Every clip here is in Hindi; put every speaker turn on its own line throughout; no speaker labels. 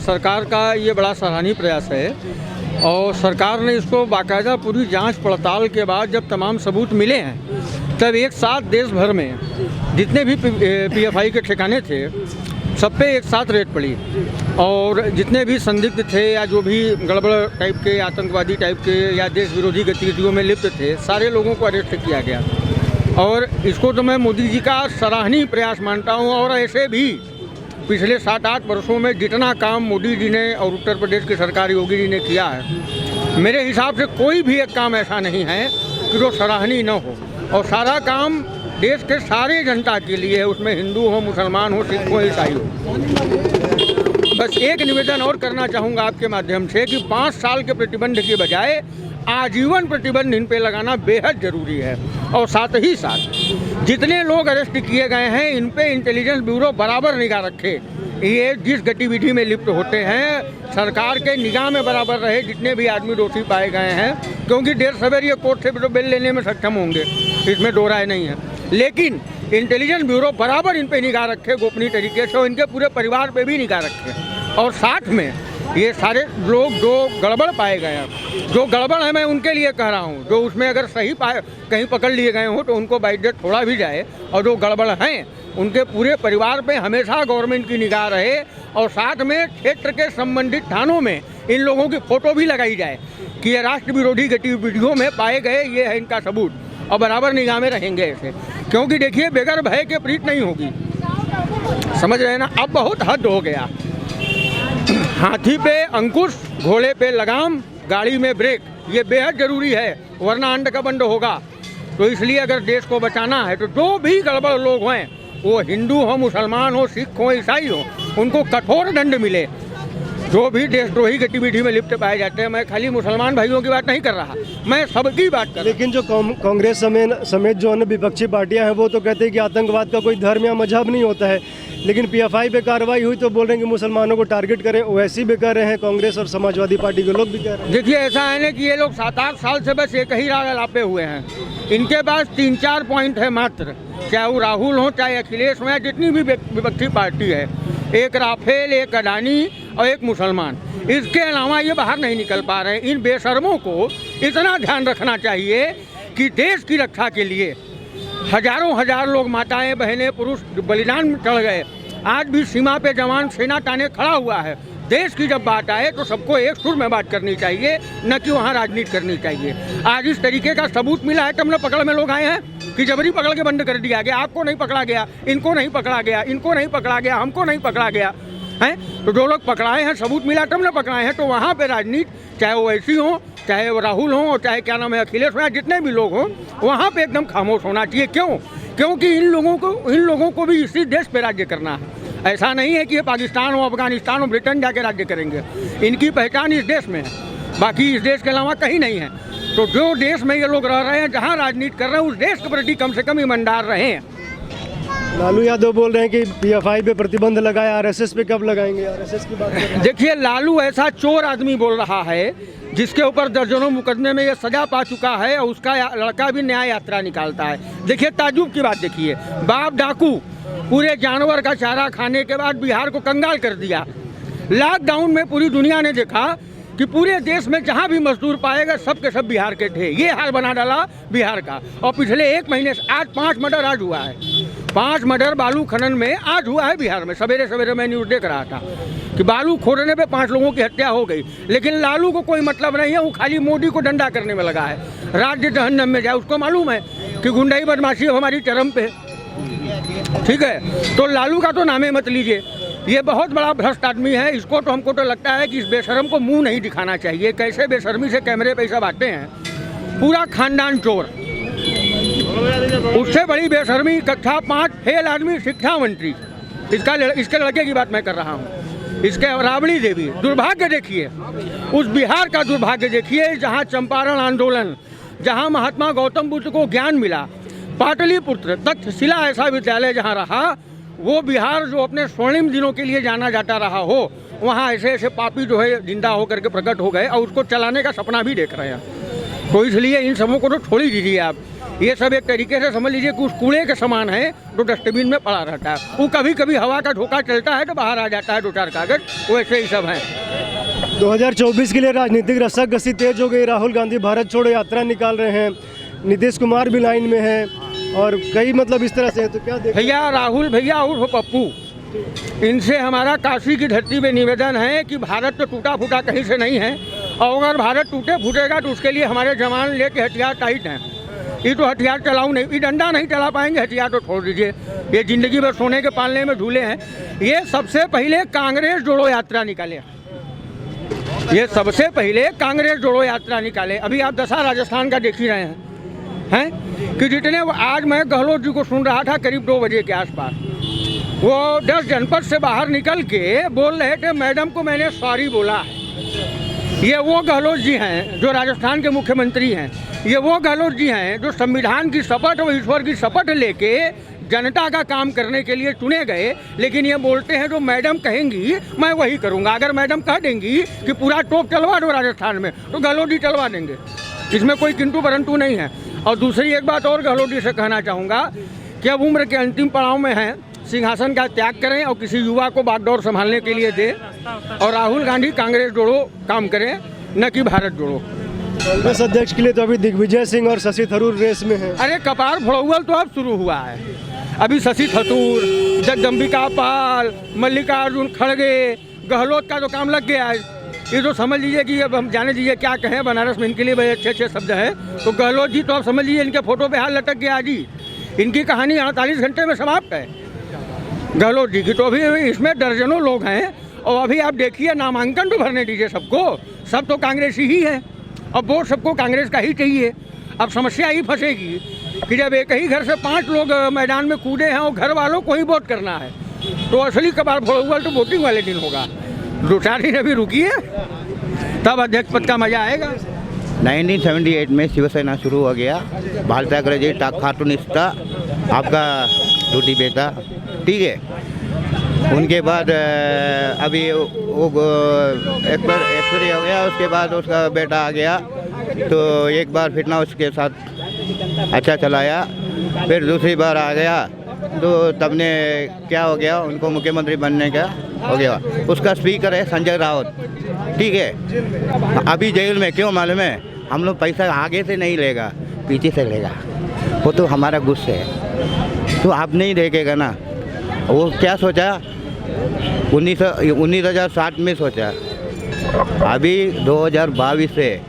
सरकार का ये बड़ा सराहनीय प्रयास है और सरकार ने इसको बाकायदा पूरी जांच पड़ताल के बाद जब तमाम सबूत मिले हैं तब एक साथ देश भर में जितने भी पीएफआई के ठिकाने थे सब पे एक साथ रेड पड़ी और जितने भी संदिग्ध थे या जो भी गड़बड़ टाइप के आतंकवादी टाइप के या देश विरोधी गतिविधियों में लिप्त थे सारे लोगों को अरेस्ट किया गया। और इसको तो मैं मोदी जी का सराहनीय प्रयास मानता हूँ। और ऐसे भी पिछले 7-8 वर्षों में जितना काम मोदी जी ने और उत्तर प्रदेश की सरकार योगी जी ने किया है, मेरे हिसाब से कोई भी एक काम ऐसा नहीं है कि जो सराहनीय न हो। और सारा काम देश के सारे जनता के लिए है, उसमें हिंदू हो, मुसलमान हो, सिख हो, ईसाई हो। बस एक निवेदन और करना चाहूँगा आपके माध्यम से कि 5 साल के प्रतिबंध के बजाय आजीवन प्रतिबंध इन पे लगाना बेहद ज़रूरी है। और साथ ही साथ जितने लोग अरेस्ट किए गए हैं इन पे इंटेलिजेंस ब्यूरो बराबर निगाह रखे। ये जिस गतिविधि में लिप्त होते हैं सरकार के निगाह में बराबर रहे जितने भी आदमी दोषी पाए गए हैं, क्योंकि देर सवेर ये कोर्ट से तो बेल लेने में सक्षम होंगे, इसमें दो राय नहीं है। लेकिन इंटेलिजेंस ब्यूरो बराबर इन पे निगाह रखे गोपनीय तरीके से और इनके पूरे परिवार पे भी निगाह रखे। और साथ में ये सारे लोग जो गड़बड़ पाए गए हैं, जो गड़बड़ है मैं उनके लिए कह रहा हूँ, जो उसमें अगर सही कहीं पकड़ लिए गए हों तो उनको बाइज्जत छोड़ा भी जाए। और जो गड़बड़ हैं उनके पूरे परिवार पे हमेशा गवर्नमेंट की निगाह रहे। और साथ में क्षेत्र के संबंधित थानों में इन लोगों की फ़ोटो भी लगाई जाए कि ये राष्ट्र विरोधी गतिविधियों में पाए गए, ये है इनका सबूत, और बराबर निगाह में रहेंगे ऐसे। क्योंकि देखिए बगैर भय के प्रीत नहीं होगी, समझ रहे हैं ना। अब बहुत हद हो गया। हाथी पे अंकुश, घोड़े पे लगाम, गाड़ी में ब्रेक, ये बेहद ज़रूरी है, वरना अंड का बंड होगा। तो इसलिए अगर देश को बचाना है तो जो भी गड़बड़ लोग हैं, वो हिंदू हो, मुसलमान हो, सिख हो, ईसाई हो, उनको कठोर दंड मिले। जो भी देशद्रोही गतिविधि में लिप्त पाए जाते हैं, मैं खाली मुसलमान भाइयों की बात नहीं कर रहा, मैं सबकी बात कर रहा।
लेकिन जो कांग्रेस समेत जो अन्य विपक्षी पार्टियां हैं वो तो कहते हैं कि आतंकवाद का कोई धर्म या मजहब नहीं होता है। लेकिन पीएफआई पे कार्रवाई हुई तो बोल रहे हैं कि मुसलमानों को टारगेट करें, ओवैसी भी कर रहे हैं, कांग्रेस और समाजवादी पार्टी के लोग भी कर रहे हैं।
देखिए ऐसा है ना कि ये लोग 7-8 साल से बस एक ही राग लापे हुए हैं। इनके पास 3-4 पॉइंट है मात्र, चाहे वो राहुल हो, चाहे अखिलेश हो, या जितनी भी विपक्षी पार्टी है, एक राफेल, एक अडानी और एक मुसलमान। इसके अलावा ये बाहर नहीं निकल पा रहे हैं। इन बेशर्मों को इतना ध्यान रखना चाहिए कि देश की रक्षा के लिए हजारों हजार लोग, माताएं, बहनें, पुरुष बलिदान में चढ़ गए। आज भी सीमा पे जवान सेना ताने खड़ा हुआ है। देश की जब बात आए तो सबको एक सुर में बात करनी चाहिए, न कि वहाँ राजनीति करनी चाहिए। आज इस तरीके का सबूत मिला है तब न पकड़ में लोग आए हैं कि जबरी पकड़ के बंद कर दिया गया। आपको नहीं पकड़ा गया, इनको नहीं पकड़ा गया, इनको नहीं पकड़ा गया, हमको नहीं पकड़ा गया है। तो जो लोग पकड़ाए हैं, सबूत मिला तब न पकड़ाए हैं। तो वहाँ पे राजनीति, चाहे वो ऐसी हो, चाहे वो राहुल हो, और चाहे क्या नाम है अखिलेश हो, या जितने भी लोग हों, वहाँ पे एकदम खामोश होना चाहिए। क्यों? क्योंकि इन लोगों को भी इसी देश पे राज्य करना है। ऐसा नहीं है कि ये पाकिस्तान हो, अफगानिस्तान हो, ब्रिटेन जाके राज्य करेंगे। इनकी पहचान इस देश में है, बाकी इस देश के अलावा कहीं नहीं है। तो जो देश में ये लोग रह रहे हैं, जहाँ राजनीति कर रहे हैं, उस देश के प्रति कम से कम ईमानदार रहें।
लालू यादव बोल रहे हैं कि पीएफआई पे प्रतिबंध लगाया, आरएसएस पे कब लगाएंगे? आरएसएस की बात कर रहे हैं।
देखिए लालू ऐसा चोर आदमी बोल रहा है जिसके ऊपर दर्जनों मुकदमे में ये सजा पा चुका है और उसका लड़का भी न्याय यात्रा निकालता है। देखिए ताजुब की बात देखिए, बाप डाकू पूरे जानवर का चारा खाने के बाद बिहार को कंगाल कर दिया। लॉकडाउन में पूरी दुनिया ने देखा कि पूरे देश में जहाँ भी मजदूर पाएगा सब के सब बिहार के थे। ये हाल बना डाला बिहार का। और पिछले 1 महीने से आज 5 मर्डर आज हुआ है। 5 मर्डर बालू खनन में आज हुआ है बिहार में। सवेरे सवेरे मैं न्यूज़ देख रहा था कि बालू खोदने पे 5 लोगों की हत्या हो गई। लेकिन लालू को कोई मतलब नहीं है, वो खाली मोदी को डंडा करने में लगा है। राज्य जहन्नम में जाए, उसको मालूम है कि गुंडाई बदमाशी हमारी चरम पे। ठीक है, तो लालू का तो नामे मत लीजिए, ये बहुत बड़ा भ्रष्ट आदमी है। इसको तो हमको तो लगता है कि इस बेशर्म को मुंह नहीं दिखाना चाहिए। कैसे बेशर्मी से कैमरे पे सब आते हैं, पूरा खानदान चोर। उससे बड़ी बेशर्मी कक्षा 5 फेल आदमी शिक्षा मंत्री, इसके लड़के की बात मैं कर रहा हूँ, इसके राबड़ी देवी। दुर्भाग्य देखिए, उस बिहार का दुर्भाग्य देखिए जहाँ चंपारण आंदोलन, जहाँ महात्मा गौतम बुद्ध को ज्ञान मिला, पाटलिपुत्र तक्षशिला ऐसा विद्यालय जहाँ रहा, वो बिहार जो अपने स्वर्णिम दिनों के लिए जाना जाता रहा हो, वहाँ ऐसे ऐसे पापी जो है जिंदा होकर के प्रकट हो गए और उसको चलाने का सपना भी देख रहे हैं। तो इसलिए इन सबों को तो छोड़ ही दीजिए आप। ये सब एक तरीके से समझ लीजिए कि उस कूड़े के समान है जो डस्टबिन में पड़ा रहता है। वो कभी कभी हवा का झोंका चलता है तो बाहर आ जाता है 2-4 कागज, वैसे ही सब हैं।
2024 के लिए राजनीतिक रस्साकसी तेज हो गई। राहुल गांधी भारत छोड़ो यात्रा निकाल रहे हैं, नीतीश कुमार भी लाइन में हैं और कई मतलब इस तरह से है, तो क्या देख
भैया राहुल भैया और पप्पू, इनसे हमारा काशी की धरती में निवेदन है कि भारत तो टूटा फूटा कहीं से नहीं है, और अगर भारत टूटे फूटेगा तो उसके लिए हमारे जवान लेके हथियार टाइट हैं। ये तो हथियार चलाऊ नहीं, ये डंडा नहीं चला पाएंगे, हथियार तो छोड़ दीजिए। ये ज़िंदगी भर सोने के पालने में झूले हैं। ये सबसे पहले कांग्रेस जोड़ो यात्रा निकाले, ये सबसे पहले कांग्रेस जोड़ो यात्रा निकाले। अभी आप दशा राजस्थान का देख ही रहे हैं कि जितने आज मैं गहलोत जी को सुन रहा था करीब 2 बजे के आसपास, वो 10 जनपद से बाहर निकल के बोल रहे थे मैडम को मैंने सॉरी बोला है। ये वो गहलोत जी हैं जो राजस्थान के मुख्यमंत्री हैं, ये वो गहलोत जी हैं जो संविधान की शपथ और ईश्वर की शपथ लेके जनता का काम करने के लिए चुने गए। लेकिन ये बोलते हैं जो मैडम कहेंगी मैं वही करूँगा। अगर मैडम कह देंगी कि पूरा टोप चलवा दो राजस्थान में, तो गहलोत जी चलवा देंगे, इसमें कोई किंतु परंतु नहीं है। और दूसरी एक बात और गहलोत जी से कहना चाहूँगा कि अब उम्र के अंतिम पड़ाव में हैं, सिंहासन का त्याग करें और किसी युवा को बागडोर संभालने के लिए दें, और राहुल गांधी कांग्रेस जोड़ो काम करें, न कि भारत जोड़ो।
कांग्रेस अध्यक्ष के लिए तो अभी दिग्विजय सिंह और शशि थरूर रेस में हैं।
अरे कपार फोड़ौल तो अब शुरू हुआ है। अभी शशि थरूर, जगदम्बिका पाल, मल्लिकार्जुन खड़गे, गहलोत का तो काम लग गया है। ये तो समझ लीजिए कि अब हम जाने दीजिए क्या कहें, बनारस में इनके लिए बड़े अच्छे शब्द हैं। तो गहलोत जी तो आप समझ लीजिए इनके फोटो पे हाथ लटक गया जी, इनकी कहानी 48 घंटे में समाप्त है गहलोत जी की। तो अभी इसमें दर्जनों लोग हैं, और अभी आप देखिए नामांकन तो भरने दीजिए सबको, सब तो कांग्रेसी ही है, अब वोट सबको कांग्रेस का ही चाहिए। अब समस्या ही फंसेगी कि जब एक ही घर से 5 लोग मैदान में कूदे हैं और घर वालों को ही वोट करना है, तो असली कबाड़ फोड़ुआ तो वोटिंग वाले दिन होगा। 2-4 दिन अभी रुकिए, तब अध्यक्ष पद का मजा आएगा।
1978 में शिवसेना शुरू हो गया, बाल ठाकरे जी कार्टूनिस्ट था, आपका ड्यूटी बेटा, ठीक है। उनके बाद अभी वो एक्सपायरी हो गया, उसके बाद उसका बेटा आ गया, तो एक बार फिर ना उसके साथ अच्छा चलाया, फिर दूसरी बार आ गया, तो तब ने क्या हो गया, उनको मुख्यमंत्री बनने का हो गया। उसका स्पीकर है संजय राउत, ठीक है। अभी जेल में, क्यों मालूम है, हम लोग पैसा आगे से नहीं लेगा, पीछे से लेगा, वो तो हमारा गुस्सा है, तो आप नहीं देखेगा ना। वो क्या सोचा, 19,060 में सोचा, अभी 2022 से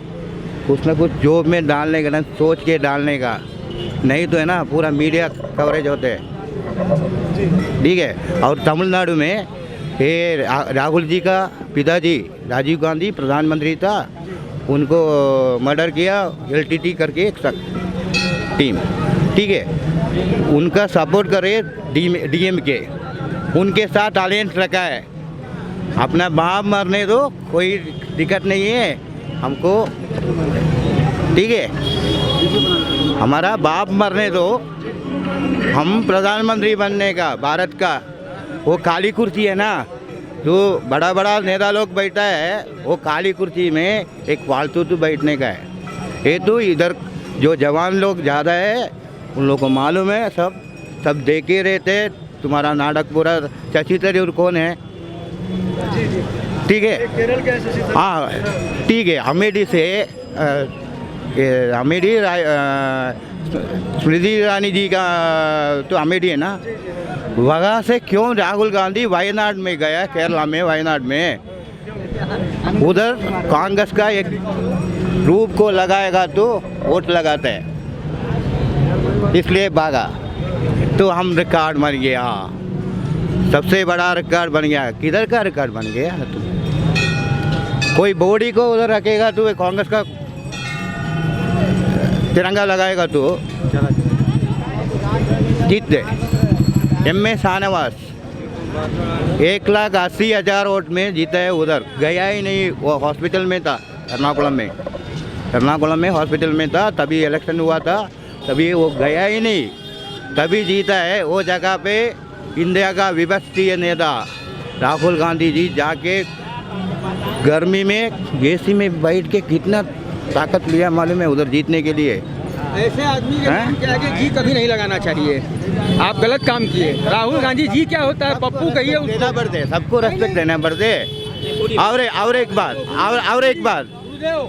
कुछ ना कुछ जॉब में डालने का ना, सोच के डालने का, नहीं तो है ना पूरा मीडिया कवरेज होते हैं, ठीक है। और तमिलनाडु में ये राहुल जी का पिताजी राजीव गांधी प्रधानमंत्री था, उनको मर्डर किया LTT करके एक टीम, ठीक है। उनका सपोर्ट करे DMK, उनके साथ अलायंस रखा है। अपना बाप मरने दो, कोई दिक्कत नहीं है हमको, ठीक है। हमारा बाप मरने दो, हम प्रधानमंत्री बनने का भारत का, वो काली कुर्सी है ना, जो बड़ा बड़ा नेता लोग बैठा है, वो काली कुर्सी में एक फालतू तो बैठने का है। ये तो इधर जो जवान लोग ज़्यादा है, उन लोगों को मालूम है, सब देखे रहते। तुम्हारा नाटक पूरा शशि थरूर कौन है, ठीक है, हाँ ठीक है। अमेठी से अमेठी स्मृति ईरानी जी का तो अमेठी है ना, वहाँ से क्यों राहुल गांधी वायनाड में गया, केरला में वायनाड में, उधर कांग्रेस का एक रूप को लगाएगा तो वोट लगाते हैं, इसलिए भागा। तो हम रिकॉर्ड बन गया, सबसे बड़ा रिकॉर्ड बन गया। किधर का रिकॉर्ड बन गया, तो कोई बॉडी को उधर रखेगा तो कांग्रेस का तिरंगा लगाएगा तो जीत गए। MS शाहनवाज 1,80,000 वोट में जीता है, उधर गया ही नहीं, वो हॉस्पिटल में था, एर्नाकुलम में हॉस्पिटल में था, तभी इलेक्शन हुआ था, तभी वो गया ही नहीं, तभी जीता है। वो जगह पे इंडिया का विपक्षी नेता राहुल गांधी जी जाके गर्मी में AC में बैठ के कितना ताकत लिया मालूम है उधर जीतने के लिए,
ऐसे आदमी के नाम के आगे जी कभी नहीं लगाना चाहिए। आप गलत काम किए। राहुल गांधी जी क्या होता है, पप्पू कहिए उसको।
देना पड़ते, सबको रेस्पेक्ट देना पड़ते। और एक बात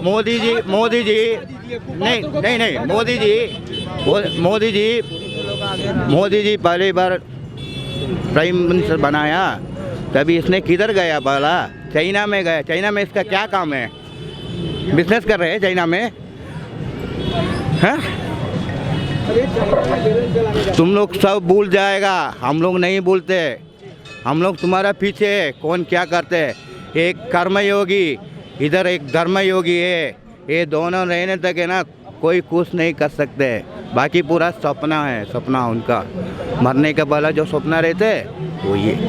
मोदी जी नहीं मोदी जी पहली बार प्राइम मिनिस्टर बनाया तभी इसने किधर गया? बोला चाइना में गया। चाइना में इसका क्या काम है? बिजनेस कर रहे हैं चाइना में, हैं? तुम लोग सब भूल जाएगा, हम लोग नहीं भूलते। हम लोग तुम्हारा पीछे है, कौन क्या करते हैं। एक कर्मयोगी इधर, एक धर्मयोगी है। ये दोनों रहने तक है ना, कोई कुछ नहीं कर सकते। बाकी पूरा सपना है, सपना उनका मरने के पहले जो सपना रहते वो ये।
तो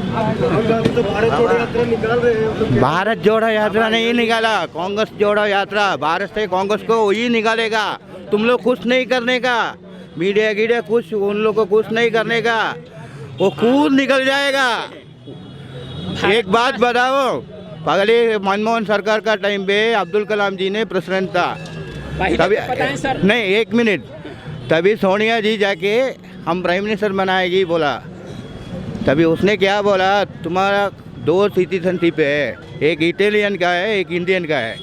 भारत जोड़ो यात्रा निकाल रहे हैं।
भारत जोड़ो यात्रा नहीं निकाला, कांग्रेस जोड़ो यात्रा। भारत से कांग्रेस को वही निकालेगा। तुम लोग कुछ नहीं करने का, मीडिया गिडिया कुछ उन लोग को कुछ नहीं करने का, वो खुद निकल जाएगा। एक बात बताओ, पहले मनमोहन सरकार का टाइम पे अब्दुल कलाम जी ने प्रेसिडेंट था तभी, नहीं 1 मिनट, तभी सोनिया जी जाके हम प्राइम मिनिस्टर बनाएगी बोला। तभी उसने क्या बोला, तुम्हारा 2 सिटीजनशिप है, एक इटालियन का है, एक इंडियन का है,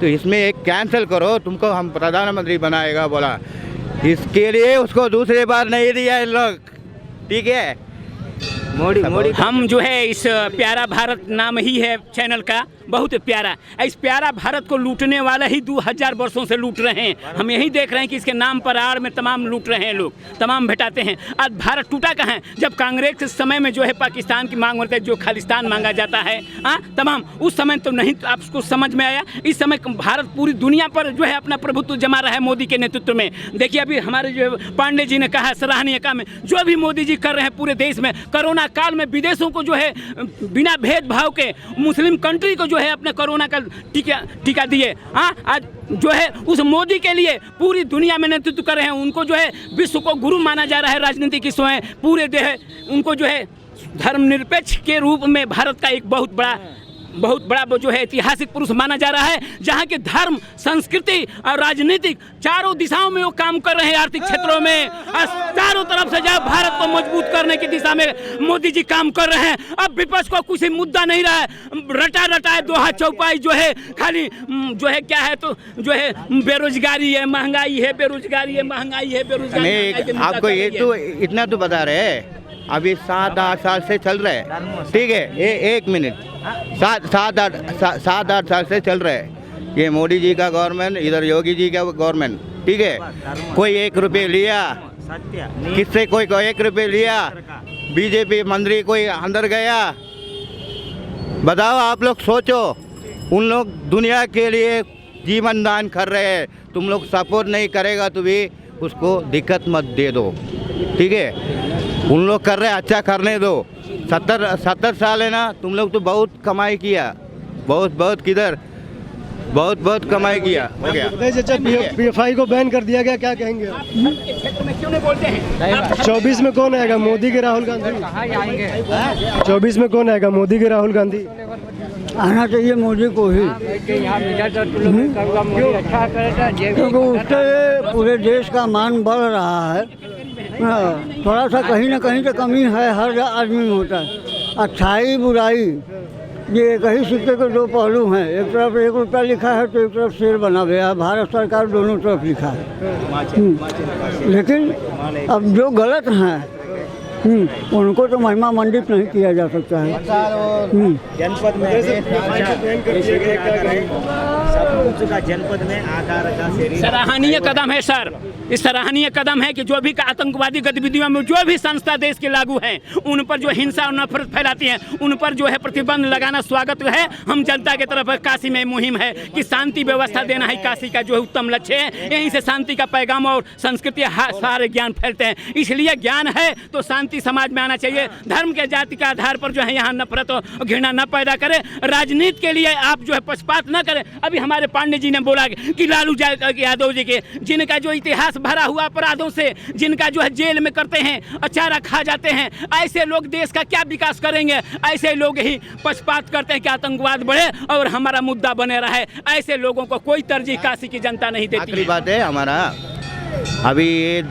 तो इसमें एक कैंसिल करो, तुमको हम प्रधानमंत्री बनाएगा बोला। इसके लिए उसको दूसरी बार नहीं दिया इन लोग, ठीक है। मोदी
हम जो है इस प्यारा भारत नाम ही है चैनल का, बहुत प्यारा। इस प्यारा भारत को लूटने वाला ही 2000 वर्षों से लूट रहे हैं। हम यही देख रहे हैं कि इसके नाम पर आड़ में तमाम लूट रहे हैं लोग, तमाम भेटाते हैं। आज भारत टूटा कहाँ है? जब कांग्रेस के समय में जो है पाकिस्तान की मांग होती है, जो खालिस्तान मांगा जाता है, तमाम उस समय तो नहीं आपको समझ में आया। इस समय भारत पूरी दुनिया पर जो है अपना प्रभुत्व जमा रहा है मोदी के नेतृत्व में। देखिए अभी हमारे जो पांडे जी ने कहा सराहनीय काम है जो भी मोदी जी कर रहे हैं पूरे देश में। कोरोना काल में विदेशों को जो है बिना भेदभाव के मुस्लिम कंट्री को जो है अपने कोरोना का टीका दिए। आज जो है उस मोदी के लिए पूरी दुनिया में नेतृत्व कर रहे हैं। उनको जो है विश्व को गुरु माना जा रहा है राजनीति की स्वयं पूरे देश। उनको जो है धर्मनिरपेक्ष के रूप में भारत का एक बहुत बड़ा वो जो है ऐतिहासिक पुरुष माना जा रहा है, जहाँ के धर्म, संस्कृति और राजनीतिक चारों दिशाओं में वो काम कर रहे हैं। आर्थिक क्षेत्रों में चारों तरफ से जब भारत को मजबूत करने की दिशा में मोदी जी काम कर रहे हैं। अब विपक्ष को कुछ मुद्दा नहीं रहा है, रटा है 2 हाथ चौपाई जो है, खाली जो है क्या है तो जो है बेरोजगारी है, महंगाई है, बेरोजगारी है, महंगाई है, बेरोजगारी।
आपको ये तो इतना तो बता रहे हैं, अभी 7-8 साल से चल रहे हैं, ठीक है। 1 मिनट, 7-8 साल से चल रहे हैं ये मोदी जी का गवर्नमेंट, इधर योगी जी का गवर्नमेंट, ठीक है। कोई 1 रुपये लिया किससे? कोई 1 रुपये लिया? बीजेपी मंत्री कोई अंदर गया? बताओ, आप लोग सोचो। उन लोग दुनिया के लिए जीवन दान कर रहे हैं, तुम लोग सपोर्ट नहीं करेगा तो भी उसको दिक्कत मत दे दो, ठीक है। उन लोग कर रहे हैं, अच्छा करने दो। 70 साल है ना, तुम लोग तो बहुत कमाई किया, बहुत किधर बहुत कमाई किया, हो गया।
चाचा PFI को बैन कर दिया गया, क्या कहेंगे? 24 में कौन आएगा, मोदी के राहुल गांधी? 24 में कौन आएगा, मोदी के राहुल गांधी?
आना चाहिए मोदी को ही, क्योंकि उससे पूरे देश का मान बढ़ रहा है। थोड़ा सा कहीं ना कहीं तो कमी है, हर आदमी में होता है। अच्छाई बुराई ये एक ही सिक्के के 2 पहलू हैं। एक तरफ 1 रुपया लिखा है तो एक तरफ शेर बना गया है। भारत सरकार दोनों तरफ लिखा है, लेकिन अब जो गलत हैं उनको तो महिमा मंडित नहीं किया जा सकता है।
जनपद में जनपद में आकार का
सराहनीय कदम है सर। इस सराहनीय कदम है कि जो भी आतंकवादी गतिविधियों में जो भी संस्था देश के लागू हैं उन पर जो हिंसा और नफरत फैलाती हैं उन पर जो है प्रतिबंध लगाना स्वागत है। हम जनता की तरफ काशी में मुहिम है कि शांति व्यवस्था देना ही काशी का जो है उत्तम लक्ष्य है। यहीं से शांति का पैगाम और संस्कृति सारे ज्ञान फैलते हैं। इसलिए ज्ञान है तो शांति समाज में आना चाहिए। धर्म के जाति के आधार पर जो है यहाँ नफरत और घृणा न पैदा करें। राजनीति के लिए आप जो है पक्षपात न करें। अभी हमारे पांडे जी ने बोला कि लालू यादव जी के जिनका जो इतिहास भरा हुआ अपराधों से, जिनका जो है जेल में करते हैं, अचारा खा जाते हैं, ऐसे लोग देश का क्या विकास करेंगे? ऐसे लोग ही पक्षपात करते हैं कि आतंकवाद बढ़े और हमारा मुद्दा बने रहे। ऐसे लोगों को कोई तरजीह काशी की जनता नहीं देती।
बात है हमारा अभी ये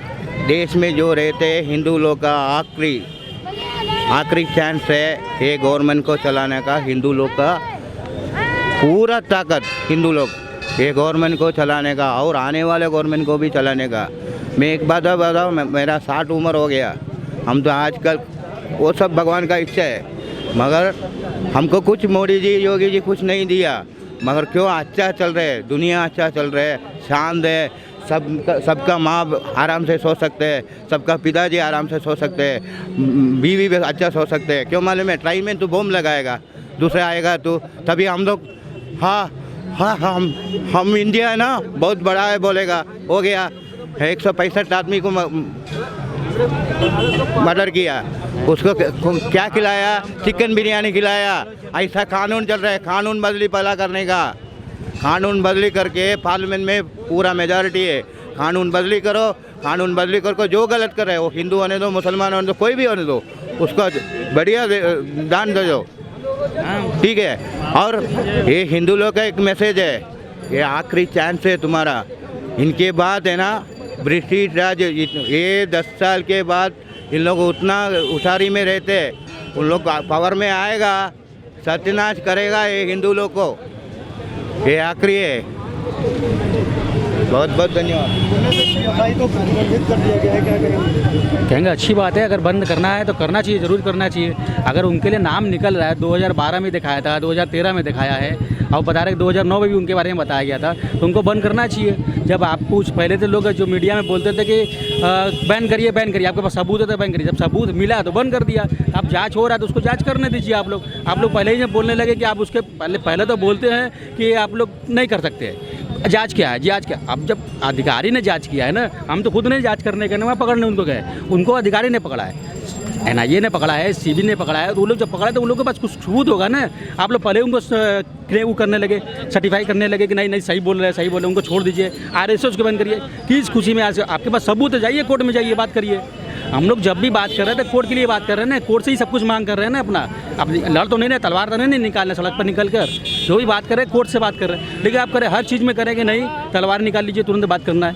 देश में जो रहते हैं हिंदू लोग का आखिरी चांस है ये गवर्नमेंट को चलाने का। हिंदू लोग का पूरा ताकत हिंदू लोग ये गवर्नमेंट को चलाने का और आने वाले गवर्नमेंट को भी चलाने का। मैं एक बात बताऊँ, मेरा 60 उम्र हो गया। हम तो आजकल वो सब भगवान का इच्छा है, मगर हमको कुछ मोदी जी योगी जी कुछ नहीं दिया, मगर क्यों अच्छा चल रहे है, दुनिया अच्छा चल रहा है, शांत है, सबका माँ आराम से सो सकते हैं, सबका पिताजी आराम से सो सकते हैं, बीवी भी अच्छा सो सकते हैं। क्यों मालूम है, ट्राई में तो बम लगाएगा, दूसरा आएगा तो तभी हम लोग हाँ हम इंडिया है ना, बहुत बड़ा है बोलेगा, हो गया। 165 आदमी को मर्डर किया, उसको क्या खिलाया, चिकन बिरयानी खिलाया। ऐसा कानून चल रहा है, कानून बदली पहला करने का, कानून बदली करके पार्लियामेंट में पूरा मेजॉरिटी है, कानून बदली करो, कानून बदली करके जो गलत कर रहे हो, हिंदू होने दो, मुसलमान होने दो, कोई भी होने दो, उसको बढ़िया दान दे दो, ठीक है। और ये हिंदू लोग का एक मैसेज है, ये आखिरी चांस है तुम्हारा। इनके बाद है ना ब्रिटिश राज, ये 10 साल के बाद इन लोग उतना उठारी में रहते, उन लोग पावर में आएगा, सत्यानाश करेगा ये हिंदू लोग को, ये आखिरी है। बहुत बहुत धन्यवाद।
PFI को प्रतिबंधित कर दिया गया है, क्या कहेंगे?
कहेंगे अच्छी बात है, अगर बंद करना है तो करना चाहिए, ज़रूर करना चाहिए। अगर उनके लिए नाम निकल रहा है, 2012 में दिखाया था, 2013 में दिखाया है, और बता रहे 2009 में भी उनके बारे में बताया गया था, तो उनको बंद करना चाहिए। जब आप कुछ पहले तो लोग जो मीडिया में बोलते थे कि बैन करिए, आपके पास सबूत है तो बैन करिए, जब सबूत मिला तो बंद कर दिया। अब जांच हो रहा है तो उसको जांच करने दीजिए। आप लोग पहले ही जब बोलने लगे कि आप उसके पहले तो बोलते हैं कि आप लोग नहीं कर सकते, जांच क्या है, जांच क्या। अब जब अधिकारी ने जांच किया है ना, हम तो खुद नहीं जांच करने गए ना, वहाँ पकड़ने उनको गए, उनको अधिकारी ने पकड़ा है, NIA ने पकड़ा है, CB ने पकड़ा है, तो वो लोग जब पकड़ा तो उन लोगों के पास कुछ सबूत होगा ना। आप लोग पहले उनको वो करने लगे, सर्टिफाई करने लगे कि नहीं सही बोल रहे हैं, उनको छोड़ दीजिए, RSS को बंद करिए। किस खुशी में आपके पास सबूत है, जाइए कोर्ट में जाइए, बात करिए। हम लोग जब भी बात कर रहे थे कोर्ट के लिए बात कर रहे हैं ना, कोर्ट से ही सब कुछ मांग कर रहे हैं ना अपना। अब लड़ तो नहीं रहे, तलवार तो नहीं निकालना सड़क पर निकल कर, जो भी बात कर रहे हैं कोर्ट से बात कर रहे हैं। लेकिन आप करें हर चीज़ में करें कि नहीं तलवार निकाल लीजिए, तुरंत बात करना है।